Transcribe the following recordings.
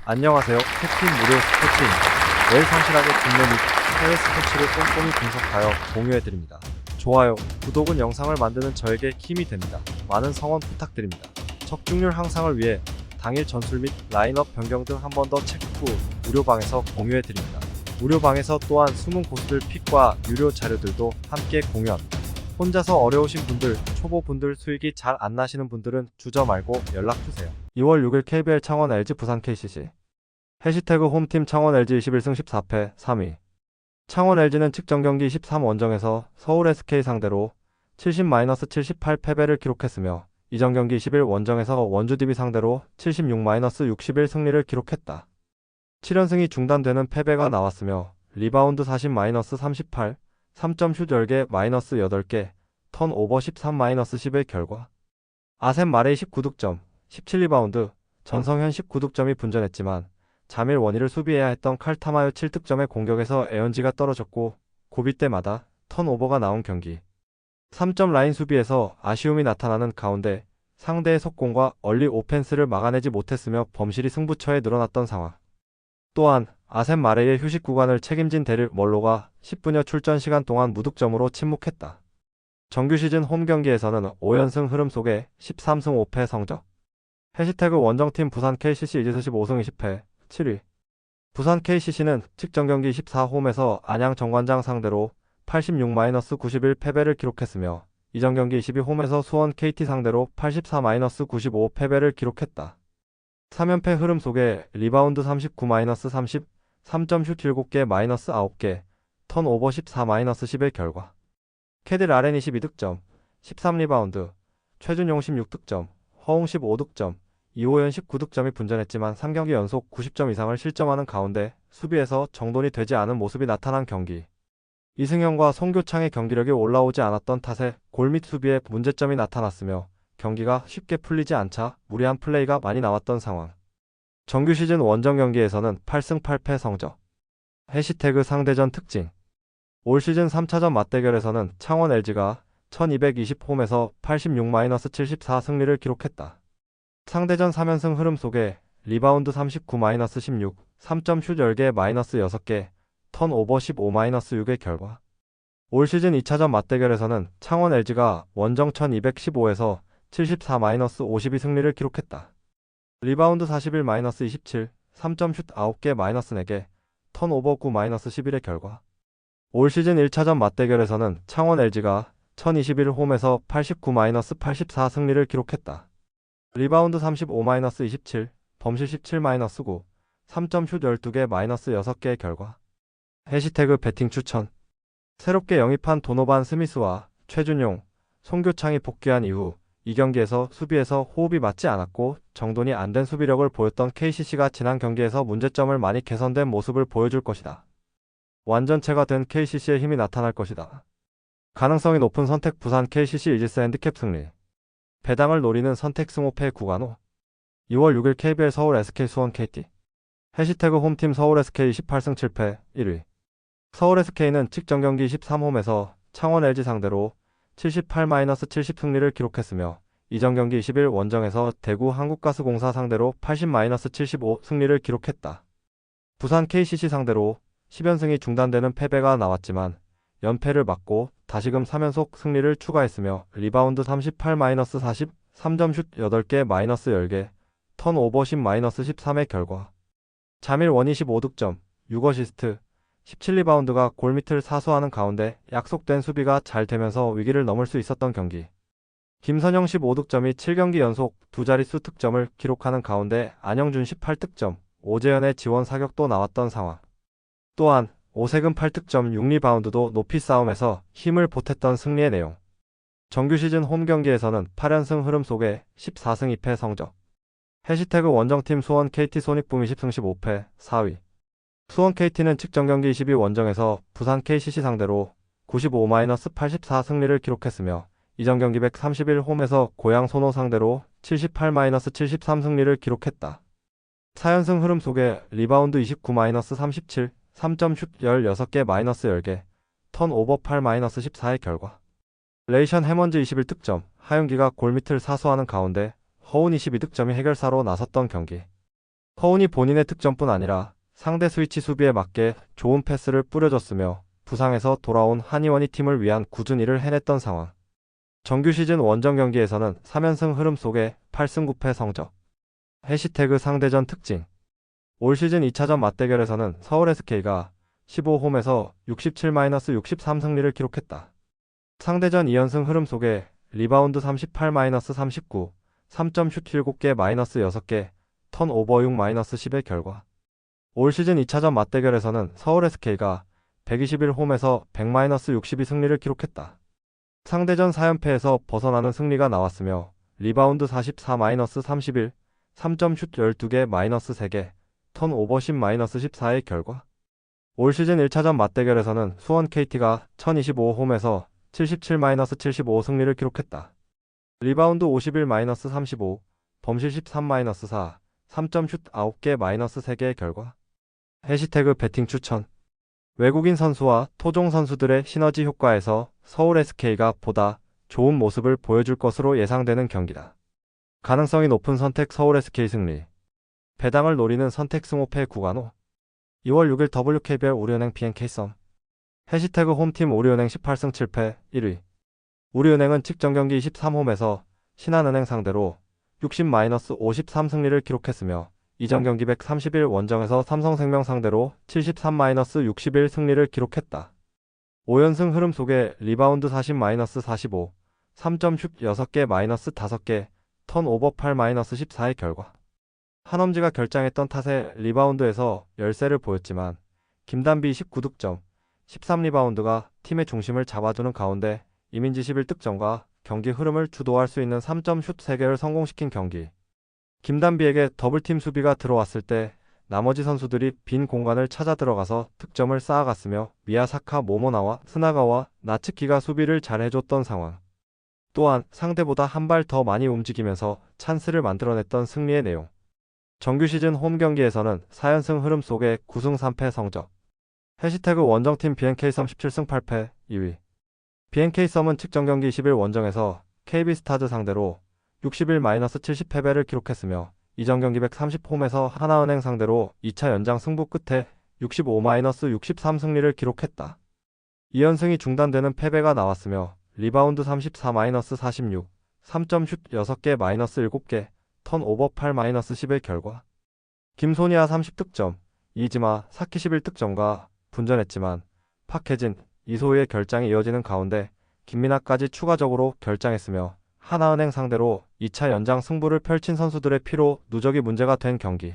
안녕하세요. 캡틴 무료 스포츠입니다. 매일 성실하게 국내 및 해외 스포츠를 꼼꼼히 분석하여 공유해드립니다. 좋아요, 구독은 영상을 만드는 저에게 힘이 됩니다. 많은 성원 부탁드립니다. 적중률 향상을 위해 당일 전술 및 라인업 변경 등 한 번 더 체크 후 무료방에서 공유해드립니다. 무료방에서 또한 숨은 고수들 픽과 유료 자료들도 함께 공유합니다. 혼자서 어려우신 분들, 초보분들 수익이 잘 안 나시는 분들은 주저 말고 연락주세요. 2월 6일 KBL 창원 LG 부산 KCC 해시태그 홈팀 창원 LG 21승 14패 3위. 창원 LG는 측정 경기 13원정에서 서울 SK 상대로 70-78 패배를 기록했으며 이전 경기 21원정에서 원주 DB 상대로 76-61 승리를 기록했다. 7연승이 중단되는 패배가 나왔으며 리바운드 40-38, 3점 슛 10개 -8개, 턴오버 13-11 결과. 아셈 마레이 19득점, 17리바운드, 전성현 19득점이 분전했지만 자밀 원희를 수비해야 했던 칼타마요 7득점의 공격에서 에언지가 떨어졌고 고비 때마다 턴오버가 나온 경기. 3점 라인 수비에서 아쉬움이 나타나는 가운데 상대의 속공과 얼리 오펜스를 막아내지 못했으며 범실이 승부처에 늘어났던 상황. 또한 아셈 마레이의 휴식 구간을 책임진 데릴 멀로가 10분여 출전 시간 동안 무득점으로 침묵했다. 정규 시즌 홈 경기에서는 5연승 흐름 속에 13승 5패 성적. 해시태그 원정팀 부산 KCC 이지스 15승 20패 7위. 부산 KCC는 측정 경기 14홈에서 안양 정관장 상대로 86-91 패배를 기록했으며 이전 경기 22홈에서 수원 KT 상대로 84-95 패배를 기록했다. 3연패 흐름 속에 리바운드 39-30, 3점 슛 7개 -9개, 턴오버 14-11 결과. 캐딜 RN 22득점, 13리바운드, 최준용 16득점, 허웅 15득점, 이호연 19득점이 분전했지만 3경기 연속 90점 이상을 실점하는 가운데 수비에서 정돈이 되지 않은 모습이 나타난 경기. 이승현과 송교창의 경기력이 올라오지 않았던 탓에 골 및 수비에 문제점이 나타났으며 경기가 쉽게 풀리지 않자 무리한 플레이가 많이 나왔던 상황. 정규 시즌 원정 경기에서는 8승 8패 성적. 해시태그 상대전 특징. 올 시즌 3차전 맞대결에서는 창원 LG가 1220홈에서 86-74 승리를 기록했다. 상대전 3연승 흐름 속에 리바운드 39-16, 3점 슛 10개 -6개, 턴오버 15-6의 결과. 올 시즌 2차전 맞대결에서는 창원 LG가 원정 1215에서 74-52 승리를 기록했다. 리바운드 41-27, 3점 슛 9개 -4개, 턴오버 9-11의 결과. 올 시즌 1차전 맞대결에서는 창원 LG가 1021홈에서 89-84 승리를 기록했다. 리바운드 35-27, 범실 17-9, 3점 슛 12개 -6개의 결과. 해시태그 배팅 추천. 새롭게 영입한 도노반 스미스와 최준용, 송교창이 복귀한 이후 이 경기에서 수비에서 호흡이 맞지 않았고 정돈이 안 된 수비력을 보였던 KCC가 지난 경기에서 문제점을 많이 개선된 모습을 보여줄 것이다. 완전체가 된 KCC의 힘이 나타날 것이다. 가능성이 높은 선택 부산 KCC 이지스 핸디캡 승리. 배당을 노리는 선택 승호패 구간호. 2월 6일 KBL 서울 SK 수원 KT. 해시태그 홈팀 서울 SK 18승 7패 1위. 서울 SK는 측정 경기 13홈에서 창원 LG 상대로 78-70 승리를 기록했으며 이전 경기 21 원정에서 대구 한국가스공사 상대로 80-75 승리를 기록했다. 부산 KCC 상대로 10연승이 중단되는 패배가 나왔지만 연패를 막고 다시금 3연속 승리를 추가했으며 리바운드 38-40, 3점 슛 8개 -10개, 턴오버 10-13의 결과. 자밀 원희 15득점, 6어시스트, 17리바운드가 골밑을 사수하는 가운데 약속된 수비가 잘 되면서 위기를 넘을 수 있었던 경기. 김선영 15득점이 7경기 연속 두 자릿수 득점을 기록하는 가운데 안영준 18득점, 오재현의 지원 사격도 나왔던 상황. 또한 오세근 8득점 6리바운드도 높이 싸움에서 힘을 보탰던 승리의 내용. 정규 시즌 홈 경기에서는 8연승 흐름 속에 14승 2패 성적. 해시태그 원정팀 수원 KT 손익붐 20승 15패 4위. 수원 KT는 측정 경기 22 원정에서 부산 KCC 상대로 95-84 승리를 기록했으며 이전 경기 131 홈에서 고양 손호 상대로 78-73 승리를 기록했다. 4연승 흐름 속에 리바운드 29-37, 3점 슛 16개 -10개, 턴오버 8-14의 결과. 레이션 해먼즈 21득점, 하윤기가 골밑을 사수하는 가운데 허운 22득점이 해결사로 나섰던 경기. 허운이 본인의 득점뿐 아니라 상대 스위치 수비에 맞게 좋은 패스를 뿌려줬으며 부상에서 돌아온 한희원이 팀을 위한 꾸준히 일을 해냈던 상황. 정규 시즌 원정 경기에서는 3연승 흐름 속에 8승 9패 성적. 해시태그 상대전 특징. 올 시즌 2차전 맞대결에서는 서울 SK가 15홈에서 67-63 승리를 기록했다. 상대전 2연승 흐름 속에 리바운드 38-39, 3점 슛 7개 -6개, 턴오버 6-10의 결과. 올 시즌 2차전 맞대결에서는 서울 SK가 121홈에서 100-62 승리를 기록했다. 상대전 4연패에서 벗어나는 승리가 나왔으며 리바운드 44-31, 3점 슛 12개 -3개, 턴오버 10-14의 결과. 올 시즌 1차전 맞대결에서는 수원 KT가 1025홈에서 77-75 승리를 기록했다. 리바운드 51-35, 범실 13-4, 3점 슛 9개 -3개의 결과. 해시태그 배팅 추천. 외국인 선수와 토종 선수들의 시너지 효과에서 서울 SK가 보다 좋은 모습을 보여줄 것으로 예상되는 경기다. 가능성이 높은 선택 서울 SK 승리. 배당을 노리는 선택 승호패 구간호. 2월 6일 WKBL 우리은행 BNK썸. 해시태그 홈팀 우리은행 18승 7패 1위. 우리은행은 직전 경기 23홈에서 신한은행 상대로 60-53 승리를 기록했으며 이전 경기 131 원정에서 삼성생명 상대로 73-61 승리를 기록했다. 5연승 흐름 속에 리바운드 40-45, 3점 슛 6개 -5개, 턴오버 8-14의 결과. 한엄지가 결장했던 탓에 리바운드에서 열세를 보였지만 김단비 19득점, 13리바운드가 팀의 중심을 잡아주는 가운데 이민지 11득점과 경기 흐름을 주도할 수 있는 3점 슛 3개를 성공시킨 경기. 김단비에게 더블팀 수비가 들어왔을 때 나머지 선수들이 빈 공간을 찾아 들어가서 득점을 쌓아갔으며 미야사카 모모나와 스나가와 나츠키가 수비를 잘 해줬던 상황. 또한 상대보다 한 발 더 많이 움직이면서 찬스를 만들어냈던 승리의 내용. 정규 시즌 홈 경기에서는 4연승 흐름 속에 9승 3패 성적. 해시태그 원정팀 BNK썸 17승 8패 2위. BNK썸은 직전 경기 20일 원정에서 KB스타즈 상대로 61-70 패배를 기록했으며 이전 경기 130홈에서 하나은행 상대로 2차 연장 승부 끝에 65-63 승리를 기록했다. 2연승이 중단되는 패배가 나왔으며 리바운드 34-46, 3점 슛 6개 -7개, 턴오버 8-10의 결과. 김소니아 30득점, 이지마 사키 11득점과 분전했지만 박혜진, 이소희의 결장이 이어지는 가운데 김민아까지 추가적으로 결장했으며 하나은행 상대로 2차 연장 승부를 펼친 선수들의 피로 누적이 문제가 된 경기.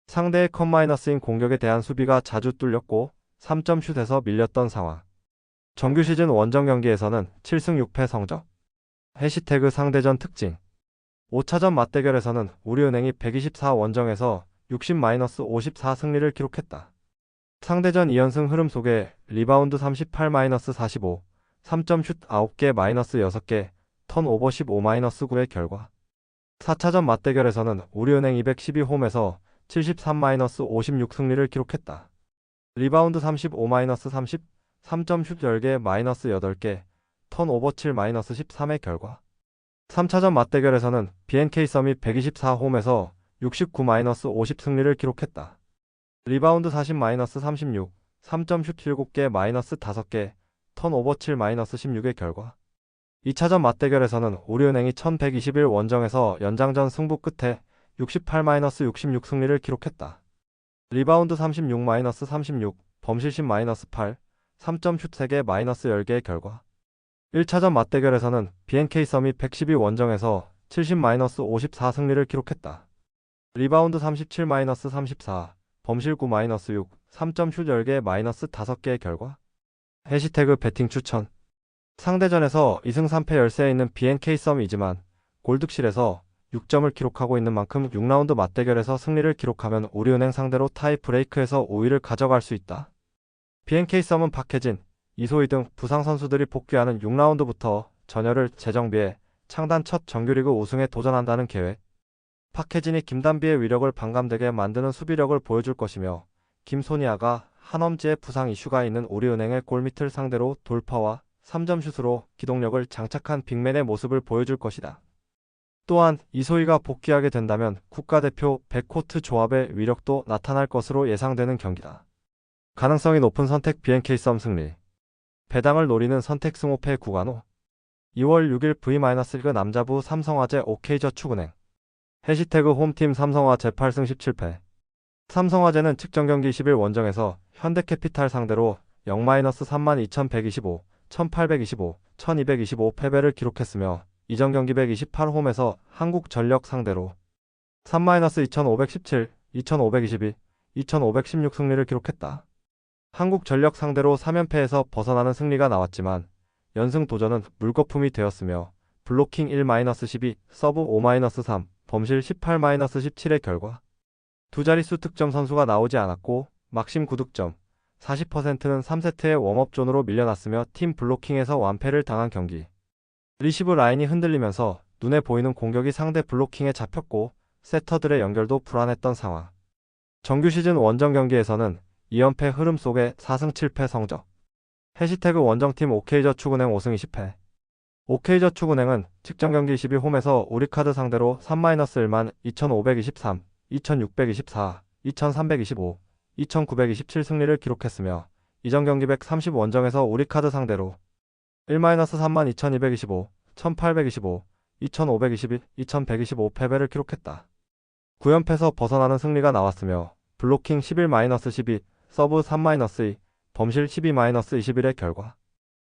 상대의 컷 마이너스인 공격에 대한 수비가 자주 뚫렸고 3점 슛에서 밀렸던 상황. 정규 시즌 원정 경기에서는 7승 6패 성적. 해시태그 상대전 특징. 5차전 맞대결에서는 우리은행이 124 원정에서 60-54 승리를 기록했다. 상대전 2연승 흐름 속에 리바운드 38-45, 3점 슛 9개 -6개, 턴오버 15-9의 결과. 4차전 맞대결에서는 우리은행 212홈에서 73-56 승리를 기록했다. 리바운드 35-30, 3점 슛 10개 -8개, 턴오버 7-13의 결과. 3차전 맞대결에서는 BNK썸이 124홈에서 69-50 승리를 기록했다. 리바운드 40-36, 3점 슛 7개 -5개, 턴오버 7-16의 결과. 2차전 맞대결에서는 우리은행이 1121 원정에서 연장전 승부 끝에 68-66 승리를 기록했다. 리바운드 36-36, 범실 10-8, 3점 슛 3개 -10개의 결과. 1차전 맞대결에서는 BNK썸이 112 원정에서 70-54 승리를 기록했다. 리바운드 37-34, 범실 9-6, 3점 슛 10개 -5개의 결과. 해시태그 배팅 추천. 상대전에서 2승 3패 열세에 있는 BNK썸이지만 골득실에서 6점을 기록하고 있는 만큼 6라운드 맞대결에서 승리를 기록하면 우리은행 상대로 타이 브레이크에서 5위를 가져갈 수 있다. BNK썸은 박혜진, 이소희 등 부상 선수들이 복귀하는 6라운드부터 전열을 재정비해 창단 첫 정규리그 우승에 도전한다는 계획. 박혜진이 김단비의 위력을 반감되게 만드는 수비력을 보여줄 것이며 김소니아가 한엄지의 부상 이슈가 있는 우리은행의 골밑을 상대로 돌파와 3점 슛으로 기동력을 장착한 빅맨의 모습을 보여줄 것이다. 또한 이소희가 복귀하게 된다면 국가대표 백코트 조합의 위력도 나타날 것으로 예상되는 경기다. 가능성이 높은 선택 BNK 썸 승리. 배당을 노리는 선택 승호패 구간호. 2월 6일 V-리그 남자부 삼성화재 OK저축은행. 해시태그 홈팀 삼성화 제8승 17패. 삼성화재는 측정 경기 10일 원정에서 현대캐피탈 상대로 0-32,125, 1,825, 1,225 패배를 기록했으며 이전 경기 128홈에서 한국전력 상대로 3-2,517, 2,522, 2,516 승리를 기록했다. 한국전력 상대로 3연패에서 벗어나는 승리가 나왔지만 연승 도전은 물거품이 되었으며 블로킹 1-12, 서브 5-3, 범실 18-17의 결과 두 자릿수 득점 선수가 나오지 않았고 막심 9득점, 40%는 3세트의 웜업존으로 밀려났으며 팀 블로킹에서 완패를 당한 경기. 리시브 라인이 흔들리면서 눈에 보이는 공격이 상대 블로킹에 잡혔고 세터들의 연결도 불안했던 상황. 정규 시즌 원정 경기에서는 2연패 흐름 속에 4승 7패 성적. 해시태그 원정팀 OK저축은행 5승 20패. OK저축은행은 측정 경기 12홈에서 우리카드 상대로 3-1만 2,523, 2,624, 2,325, 2,927 승리를 기록했으며 이전 경기 130 원정에서 우리카드 상대로 1-3만 2,225, 1,825, 2,521, 2,125 패배를 기록했다. 9연패에서 벗어나는 승리가 나왔으며 블로킹 11-12, 서브 3-2, 범실 12-21의 결과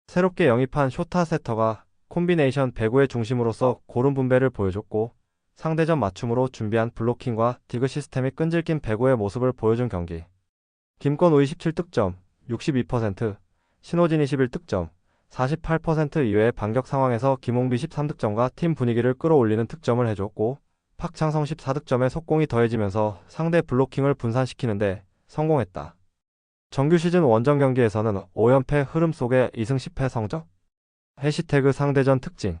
새롭게 영입한 쇼타 세터가 콤비네이션 배구의 중심으로서 고른 분배를 보여줬고 상대전 맞춤으로 준비한 블로킹과 디그 시스템이 끈질긴 배구의 모습을 보여준 경기. 김건우의 17득점, 62%, 신호진 21득점, 48% 이외의 반격 상황에서 김홍비 13득점과 팀 분위기를 끌어올리는 득점을 해줬고 박창성 14득점에 속공이 더해지면서 상대 블로킹을 분산시키는데 성공했다. 정규 시즌 원정 경기에서는 5연패 흐름 속에 2승 10패 성적. 해시태그 상대전 특징.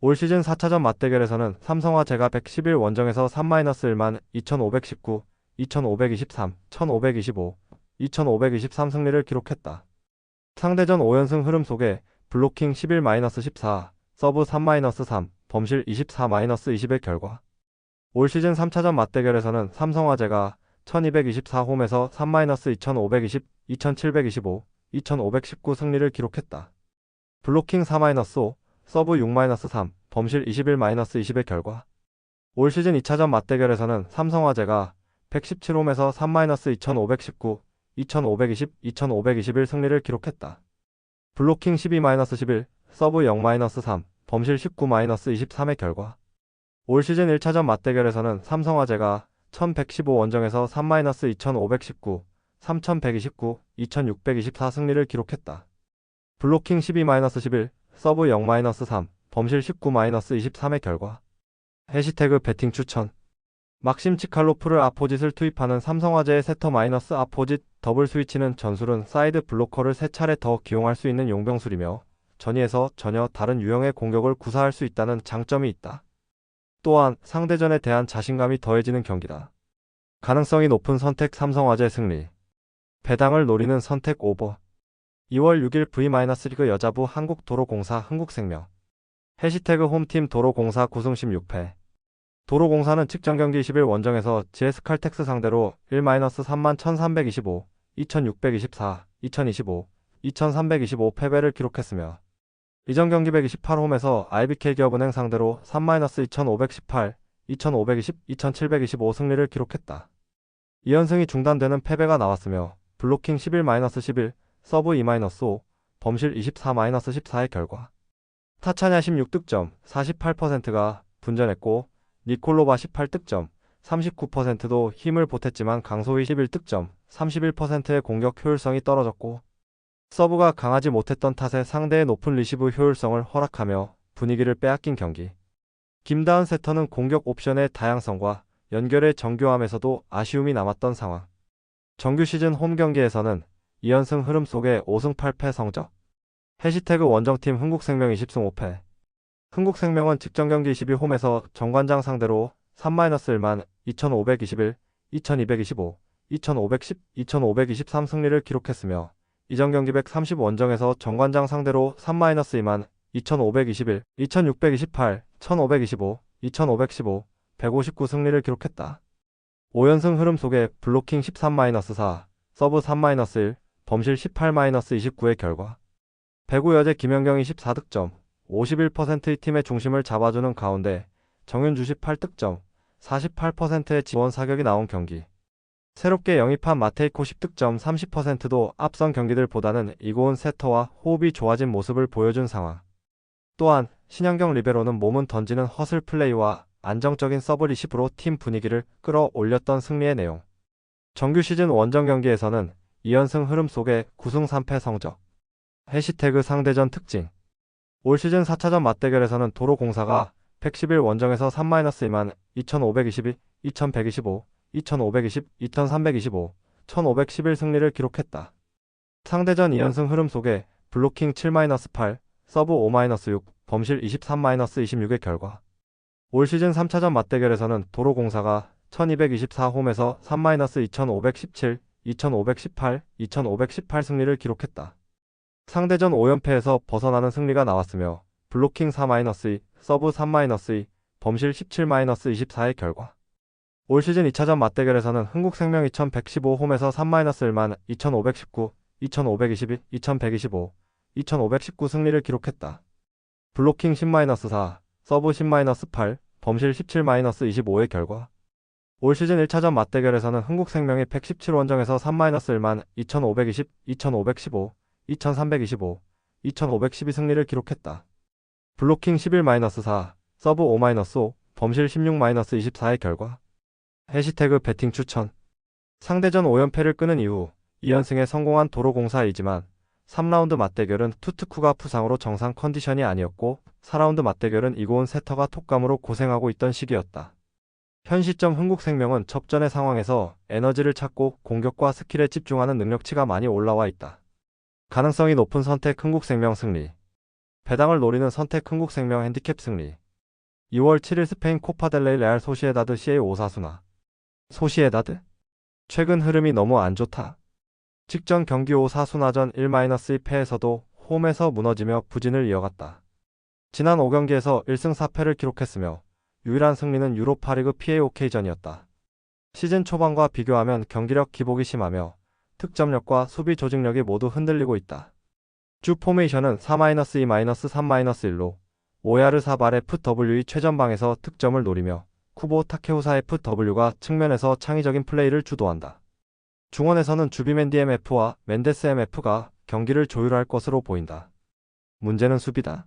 올 시즌 4차전 맞대결에서는 삼성화재가 111 원정에서 3-1만 2,519, 2,523, 1,525, 2,523 승리를 기록했다. 상대전 5연승 흐름 속에 블로킹 11-14, 서브 3-3, 범실 24-20의 결과 올 시즌 3차전 맞대결에서는 삼성화재가 1224홈에서 3-2520, 2725, 2519 승리를 기록했다. 블로킹 4-5, 서브 6-3, 범실 21-20의 결과 올 시즌 2차전 맞대결에서는 삼성화재가 117홈에서 3-2519, 2520, 2521 승리를 기록했다. 블로킹 12-11, 서브 0-3, 범실 19-23의 결과 올 시즌 1차전 맞대결에서는 삼성화재가 1115 원정에서 3-2519, 3129, 2624 승리를 기록했다. 블로킹 12-11, 서브 0-3, 범실 19-23의 결과 해시태그 배팅 추천. 막심 치칼로프를 아포짓을 투입하는 삼성화재의 세터 마이너스 아포짓 더블 스위치는 전술은 사이드 블로커를 3차례 더 기용할 수 있는 용병술이며 전위에서 전혀 다른 유형의 공격을 구사할 수 있다는 장점이 있다. 또한 상대전에 대한 자신감이 더해지는 경기다. 가능성이 높은 선택 삼성화재 승리. 배당을 노리는 선택 오버. 2월 6일 V-리그 여자부 한국도로공사 흥국생명. 해시태그 홈팀 도로공사 9승 16패. 도로공사는 측정 경기 10일 원정에서 GS칼텍스 상대로 1-3만 1,325, 2,624, 2,025, 2,325 패배를 기록했으며 이전 경기 128홈에서 IBK기업은행 상대로 3-2,518, 2,520, 2,725 승리를 기록했다. 2연승이 중단되는 패배가 나왔으며 블로킹 11-11, 서브 2-5, 범실 24-14의 결과 타차냐 16득점, 48%가 분전했고 니콜로바 18득점, 39%도 힘을 보탰지만 강소희 11득점, 31%의 공격 효율성이 떨어졌고 서브가 강하지 못했던 탓에 상대의 높은 리시브 효율성을 허락하며 분위기를 빼앗긴 경기. 김다은 세터는 공격 옵션의 다양성과 연결의 정교함에서도 아쉬움이 남았던 상황. 정규 시즌 홈 경기에서는 2연승 흐름 속에 5승 8패 성적. 해시태그 원정팀 흥국생명 20승 5패. 흥국생명은 직전 경기 22홈에서 정관장 상대로 3-1만 2,521, 2,225, 2,510, 2,523 승리를 기록했으며 이전 경기 130 원정에서 정관장 상대로 3-2만 2,521, 2,628, 1,525, 2515, 159 승리를 기록했다. 5연승 흐름 속에 블로킹 13-4, 서브 3-1, 범실 18-29의 결과 배구 여제 김연경이 14득점, 51%의 팀의 중심을 잡아주는 가운데 정윤주 18득점, 48%의 지원 사격이 나온 경기. 새롭게 영입한 마테이코 10득점 30%도 앞선 경기들보다는 이고은 세터와 호흡이 좋아진 모습을 보여준 상황. 또한 신현경 리베로는 몸은 던지는 허슬 플레이와 안정적인 서브 리시브로 팀 분위기를 끌어올렸던 승리의 내용. 정규 시즌 원정 경기에서는 2연승 흐름 속에 9승 3패 성적. 해시태그 상대전 특징. 올 시즌 4차전 맞대결에서는 도로공사가 111 원정에서 3-2만 2522, 2125, 2520, 2325, 1511 승리를 기록했다. 상대전 2연승 흐름 속에 블로킹 7-8, 서브 5-6, 범실 23-26의 결과 올 시즌 3차전 맞대결에서는 도로공사가 1224홈에서 3-2517, 2518, 2518 승리를 기록했다. 상대전 5연패에서 벗어나는 승리가 나왔으며 블로킹 4-2, 서브 3-2, 범실 17-24의 결과 올 시즌 2차전 맞대결에서는 흥국생명 2115홈에서 3-1만 2519, 2522, 2125, 2519 승리를 기록했다. 블로킹 10-4, 서브 10-8, 범실 17-25의 결과 올 시즌 1차전 맞대결에서는 흥국생명이 117원정에서 3-1만 2520, 2515, 2325, 2512 승리를 기록했다. 블로킹 11-4, 서브 5-5, 범실 16-24의 결과 해시태그 배팅 추천. 상대전 5연패를 끄는 이후 2연승에 성공한 도로공사이지만 3라운드 맞대결은 투트쿠가 부상으로 정상 컨디션이 아니었고 4라운드 맞대결은 이고은 세터가 톡감으로 고생하고 있던 시기였다. 현 시점 흥국생명은 접전의 상황에서 에너지를 찾고 공격과 스킬에 집중하는 능력치가 많이 올라와 있다. 가능성이 높은 선택 흥국생명 승리. 배당을 노리는 선택 흥국생명 핸디캡 승리. 2월 7일 스페인 코파델레이 레알 소시에다드 CA 오사수나. 소시에다드? 최근 흐름이 너무 안 좋다. 직전 경기 오사수나전 1-2 패에서도 홈에서 무너지며 부진을 이어갔다. 지난 5경기에서 1승 4패를 기록했으며 유일한 승리는 유로파리그 PAOK전이었다. 시즌 초반과 비교하면 경기력 기복이 심하며 득점력과 수비 조직력이 모두 흔들리고 있다. 주 포메이션은 4-2-3-1로 오야르 사발 FW의 최전방에서 득점을 노리며 쿠보 타케우사 FW가 측면에서 창의적인 플레이를 주도한다. 중원에서는 주비맨디 MF와 멘데스 MF가 경기를 조율할 것으로 보인다. 문제는 수비다.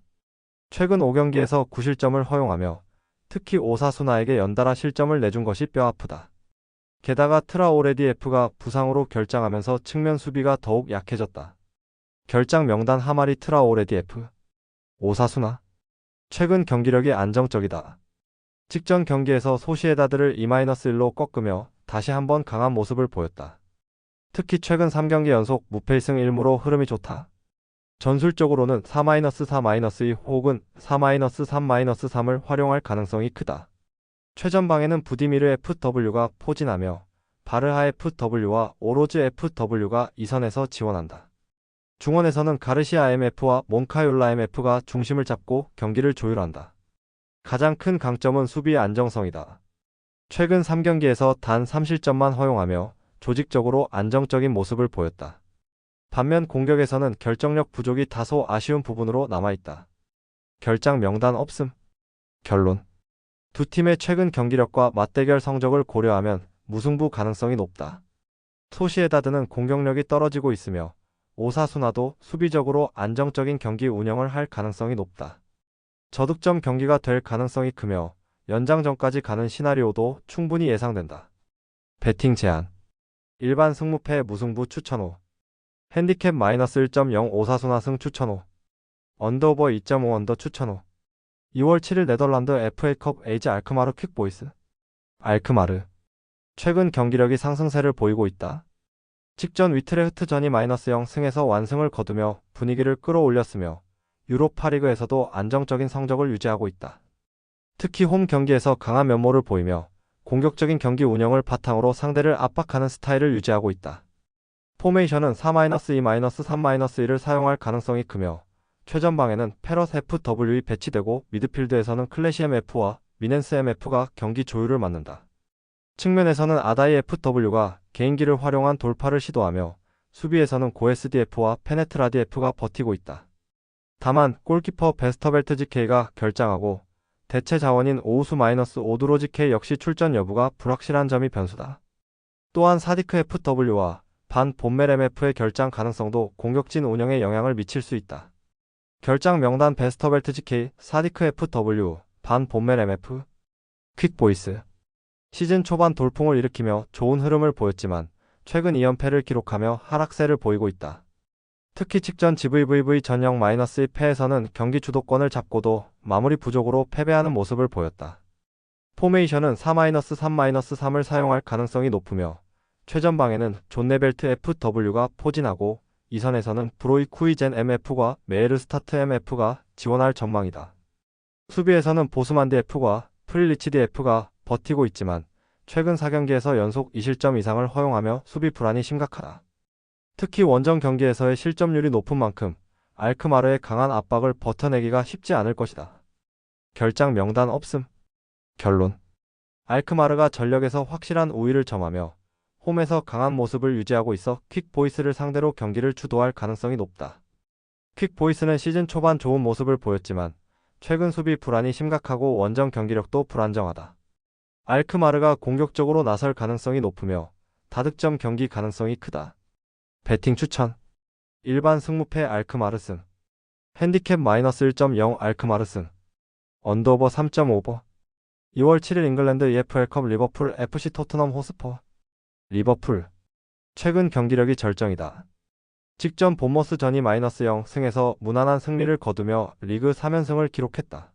최근 5경기에서 9실점을 허용하며 특히 오사수나에게 연달아 실점을 내준 것이 뼈아프다. 게다가 트라오레디 F가 부상으로 결장하면서 측면 수비가 더욱 약해졌다. 결장 명단 하마리 트라오레디 F. 오사수나. 최근 경기력이 안정적이다. 직전 경기에서 소시에다드를 2-1로 꺾으며 다시 한번 강한 모습을 보였다. 특히 최근 3경기 연속 무패 1승 1무로 흐름이 좋다. 전술적으로는 4-4-2 혹은 4-3-3을 활용할 가능성이 크다. 최전방에는 부디미르 FW가 포진하며 바르하 FW와 오로즈 FW가 2선에서 지원한다. 중원에서는 가르시아 MF와 몬카율라 MF가 중심을 잡고 경기를 조율한다. 가장 큰 강점은 수비의 안정성이다. 최근 3경기에서 단 3실점만 허용하며 조직적으로 안정적인 모습을 보였다. 반면 공격에서는 결정력 부족이 다소 아쉬운 부분으로 남아있다. 결장 명단 없음. 결론. 두 팀의 최근 경기력과 맞대결 성적을 고려하면 무승부 가능성이 높다. 소시에다드는 공격력이 떨어지고 있으며 오사수나도 수비적으로 안정적인 경기 운영을 할 가능성이 높다. 저득점 경기가 될 가능성이 크며 연장전까지 가는 시나리오도 충분히 예상된다. 배팅 제한. 일반 승무패 무승부 추천호. 핸디캡 -1.0 오사수나 승 추천호. 언더오버 2.5 언더 추천호. 2월 7일 네덜란드 FA컵 에이지 알크마르 퀵보이스. 알크마르. 최근 경기력이 상승세를 보이고 있다. 직전 위트레흐트전이 -0 승에서 완승을 거두며 분위기를 끌어올렸으며 유로파리그에서도 안정적인 성적을 유지하고 있다. 특히 홈 경기에서 강한 면모를 보이며 공격적인 경기 운영을 바탕으로 상대를 압박하는 스타일을 유지하고 있다. 포메이션은 4-2-3-1을 사용할 가능성이 크며 최전방에는 페럿 FW이 배치되고 미드필드에서는 클래시 MF와 미넨스 MF가 경기 조율을 맡는다. 측면에서는 아다이 FW가 개인기를 활용한 돌파를 시도하며 수비에서는 고SDF와 페네트라디F가 버티고 있다. 다만 골키퍼 베스터벨트 GK가 결장하고 대체 자원인 오우수-오드로 GK 역시 출전 여부가 불확실한 점이 변수다. 또한 사디크 FW와 반 본멜 MF의 결장 가능성도 공격진 운영에 영향을 미칠 수 있다. 결장 명단 베스터벨트 GK, 사디크 FW, 반 본멜 MF, 퀵보이스. 시즌 초반 돌풍을 일으키며 좋은 흐름을 보였지만 최근 2연패를 기록하며 하락세를 보이고 있다. 특히 직전 GVVV 전형 -1패에서는 경기 주도권을 잡고도 마무리 부족으로 패배하는 모습을 보였다. 포메이션은 4-3-3을 사용할 가능성이 높으며 최전방에는 존네벨트 FW가 포진하고 2선에서는 브로이 쿠이젠 MF과 메에르 스타트 MF가 지원할 전망이다. 수비에서는 보스만디 F과 프릴리치디 F가 버티고 있지만 최근 4경기에서 연속 2실점 이상을 허용하며 수비 불안이 심각하다. 특히 원정 경기에서의 실점률이 높은 만큼 알크마르의 강한 압박을 버텨내기가 쉽지 않을 것이다. 결장 명단 없음. 결론. 알크마르가 전력에서 확실한 우위를 점하며 홈에서 강한 모습을 유지하고 있어 퀵보이스를 상대로 경기를 주도할 가능성이 높다. 퀵보이스는 시즌 초반 좋은 모습을 보였지만 최근 수비 불안이 심각하고 원정 경기력도 불안정하다. 알크마르가 공격적으로 나설 가능성이 높으며 다득점 경기 가능성이 크다. 배팅 추천. 일반 승무패 알크마르 승. 핸디캡 -1.0 알크마르 승. 언더오버 3.5버. 2월 7일 잉글랜드 EFL컵 리버풀 FC 토트넘 호스퍼. 리버풀. 최근 경기력이 절정이다. 직전 본머스 전이 -0 승에서 무난한 승리를 거두며 리그 3연승을 기록했다.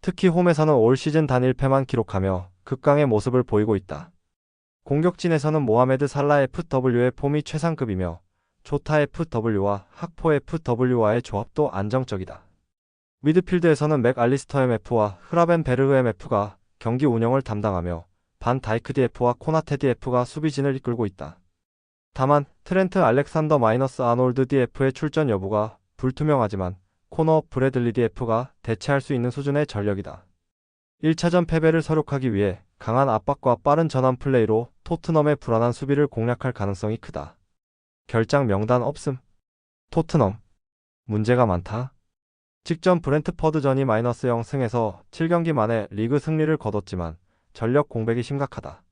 특히 홈에서는 올 시즌 단 1패만 기록하며 극강의 모습을 보이고 있다. 공격진에서는 모하메드 살라 FW의 폼이 최상급이며 조타 FW와 학포 FW와의 조합도 안정적이다. 미드필드에서는 맥 알리스터 MF와 흐라벤 베르흐 MF가 경기 운영을 담당하며 반 다이크 DF와 코나테 DF가 수비진을 이끌고 있다. 다만 트렌트 알렉산더 아놀드 DF의 출전 여부가 불투명하지만 코너 브래들리 DF가 대체할 수 있는 수준의 전력이다. 1차전 패배를 서력하기 위해 강한 압박과 빠른 전환 플레이로 토트넘의 불안한 수비를 공략할 가능성이 크다. 결장 명단 없음. 토트넘. 문제가 많다. 직전 브렌트퍼드전이 -0 승에서 7경기 만에 리그 승리를 거뒀지만 전력 공백이 심각하다.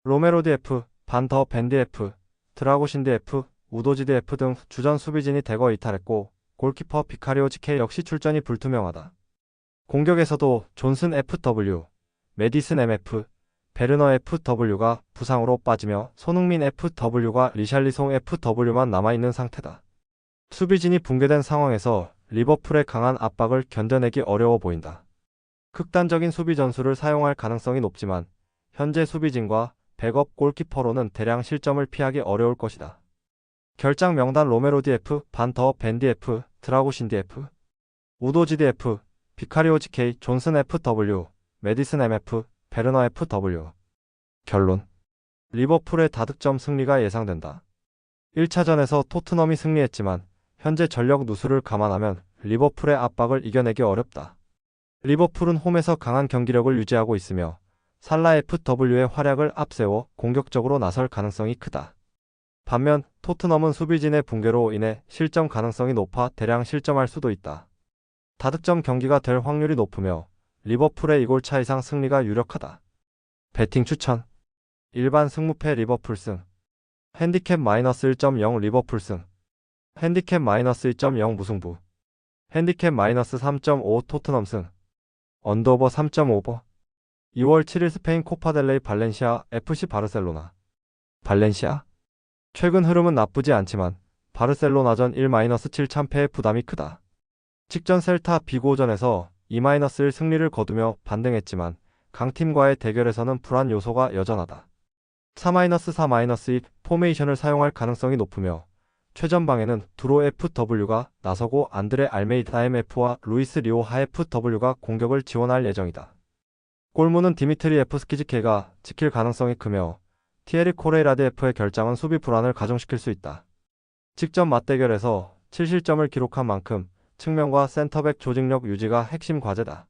로메로 DF, 반 더 벤디 F, 드라고신 DF, 우도지 DF 등 주전 수비진이 대거 이탈했고 골키퍼 비카리오 GK 역시 출전이 불투명하다. 공격에서도 존슨 FW, 메디슨 MF, 베르너 FW가 부상으로 빠지며 손흥민 FW가 리샬리송 FW만 남아있는 상태다. 수비진이 붕괴된 상황에서 리버풀의 강한 압박을 견뎌내기 어려워 보인다. 극단적인 수비 전술을 사용할 가능성이 높지만 현재 수비진과 백업 골키퍼로는 대량 실점을 피하기 어려울 것이다. 결장 명단 로메로 DF, 반 더 벤디 F, 드라고신 DF, 우도지 DF, 비카리오 GK, 존슨 FW, 메디슨 MF, 베르너 FW. 결론. 리버풀의 다득점 승리가 예상된다. 1차전에서 토트넘이 승리했지만 현재 전력 누수를 감안하면 리버풀의 압박을 이겨내기 어렵다. 리버풀은 홈에서 강한 경기력을 유지하고 있으며 살라 FW의 활약을 앞세워 공격적으로 나설 가능성이 크다. 반면 토트넘은 수비진의 붕괴로 인해 실점 가능성이 높아 대량 실점할 수도 있다. 다득점 경기가 될 확률이 높으며 리버풀의 2골차 이상 승리가 유력하다. 배팅 추천. 일반 승무패 리버풀 승. 핸디캡 -1.0 리버풀 승. 핸디캡 -2.0 무승부. 핸디캡 -3.5 토트넘 승. 언더오버 3.5버. 2월 7일 스페인 코파델레이 발렌시아 FC 바르셀로나. 발렌시아. 최근 흐름은 나쁘지 않지만 바르셀로나전 1-7 참패의 부담이 크다. 직전 셀타 비고전에서 2-1 승리를 거두며 반등했지만 강팀과의 대결에서는 불안 요소가 여전하다. 4-4-2 포메이션을 사용할 가능성이 높으며 최전방에는 두로 FW가 나서고 안드레 알메이다 MF와 루이스 리오하 FW가 공격을 지원할 예정이다. 골문은 디미트리 에프스키즈케가 지킬 가능성이 크며 티에리 코레이라드 F의 결장은 수비 불안을 가중시킬 수 있다. 직전 맞대결에서 7실점을 기록한 만큼 측면과 센터백 조직력 유지가 핵심 과제다.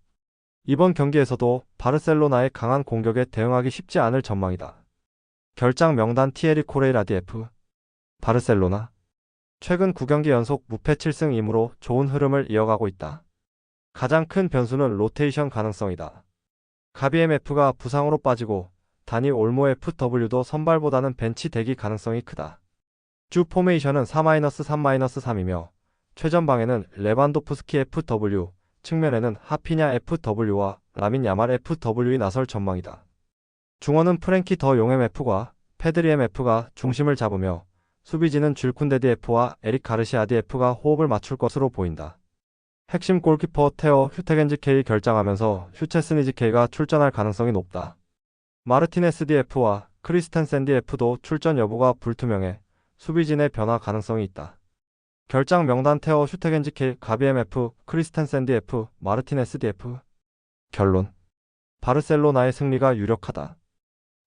이번 경기에서도 바르셀로나의 강한 공격에 대응하기 쉽지 않을 전망이다. 결장 명단 티에리 코레이라디 F. 바르셀로나. 최근 9경기 연속 무패 7승 2무로 좋은 흐름을 이어가고 있다. 가장 큰 변수는 로테이션 가능성이다. 가비엠 F가 부상으로 빠지고 다니 올모 FW도 선발보다는 벤치 대기 가능성이 크다. 주 포메이션은 4-3-3-3이며 최전방에는 레반도프스키 FW, 측면에는 하피냐 FW와 라민 야말 FW이 나설 전망이다. 중원은 프랭키 더 용엠 F과 페드리 MF가 중심을 잡으며 수비진은 줄쿤데디 F와 에릭 가르시아디 F가 호흡을 맞출 것으로 보인다. 핵심 골키퍼 테어 휴테겐즈 K 결장하면서 휴체스니즈 K가 출전할 가능성이 높다. 마르티네스 DF와 크리스텐센 DF도 출전 여부가 불투명해 수비진의 변화 가능성이 있다. 결장 명단 테어 휴테겐즈 K, 가비엠 F, 크리스텐센 DF, 마르티네스 DF. 결론. 바르셀로나의 승리가 유력하다.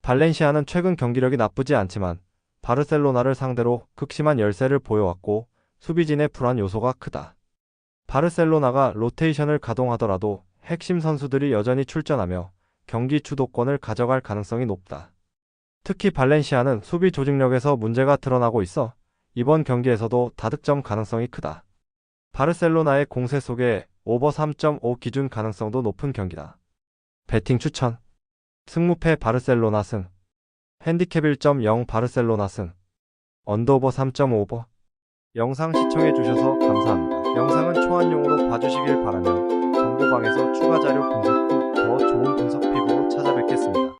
발렌시아는 최근 경기력이 나쁘지 않지만 바르셀로나를 상대로 극심한 열세를 보여왔고 수비진의 불안 요소가 크다. 바르셀로나가 로테이션을 가동하더라도 핵심 선수들이 여전히 출전하며 경기 주도권을 가져갈 가능성이 높다. 특히 발렌시아는 수비 조직력에서 문제가 드러나고 있어 이번 경기에서도 다득점 가능성이 크다. 바르셀로나의 공세 속에 오버 3.5 기준 가능성도 높은 경기다. 배팅 추천. 승무패 바르셀로나 승. 핸디캡 1.0 바르셀로나 승. 언더오버 3.5버. 영상 시청해주셔서 감사합니다. 영상은 초안용으로 봐주시길 바라며 정보방에서 추가 자료 분석 후 더 좋은 분석 팁으로 찾아뵙겠습니다.